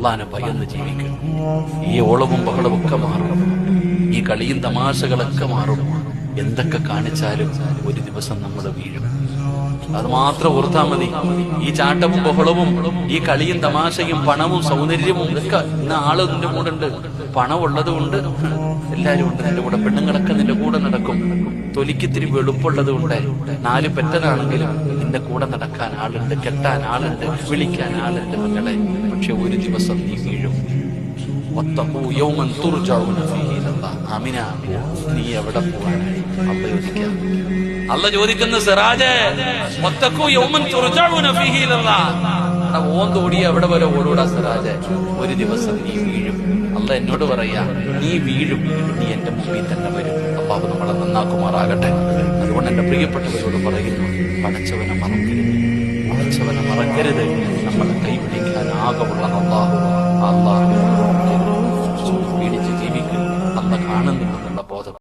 അള്ളാനെ ഭയന്ന് ജീവിക്കണം. ഈ ഓളവും ബഹളവും ഒക്കെ മാറും, ഈ കളിയും തമാശകളൊക്കെ മാറും. എന്തൊക്കെ കാണിച്ചാലും ഒരു ദിവസം നമ്മൾ വീഴും. അത് മാത്രം ഓർത്താൽ മതി. ഈ ചാട്ടവും ബഹളവും, ഈ കളിയും തമാശയും പണവും സൗന്ദര്യവും ഒക്കെ ഇന്ന് ആള് നിന്റെ കൂടെ ഉണ്ട്. പണമുള്ളത് കൊണ്ട് എല്ലാരും ഉണ്ട് നിന്റെ കൂടെ. പെണ്ണുങ്ങളൊക്കെ നിന്റെ കൂടെ നടക്കും. തൊലിക്കിത്തിരി വെളുപ്പുള്ളത് കൊണ്ട് 4 പെറ്റനാണെങ്കിലും നിന്റെ കൂടെ നടക്കാൻ ആളുണ്ട്, കെട്ടാൻ ആളുണ്ട്, വിളിക്കാൻ ആളുണ്ട് മക്കളെ. പക്ഷെ ഒരു ദിവസം നീ വീഴും. ആമിന, നീ എവിടെ പോവാനായി? അല്ല ചോദിക്കുന്ന സിറാജേ, ഓന്തോടി എവിടെ വരെ ഓടൂടാ സിറാജേ? ഒരു ദിവസം നീ വീഴും. അല്ല എന്നോട് പറയാ, നീ വീഴും, നീ എന്റെ മുമ്പിൽ തന്നെ വരും. അള്ളാഹു നമ്മളെ നന്നാക്കുമാറാകട്ടെ. അതുകൊണ്ട് എന്റെ പ്രിയപ്പെട്ടവരോട് പറയുന്നു, പടച്ചവനെ മറക്കരുത്, പടച്ചവനെ മറക്കരുത്. നമ്മളെ കൈപിടിക്കാൻ ആകമുള്ള അള്ളാഹു, അള്ളാഹു പീഡിച്ച് ജീവിക്കും. അല്ല കാണുന്നുണ്ട്.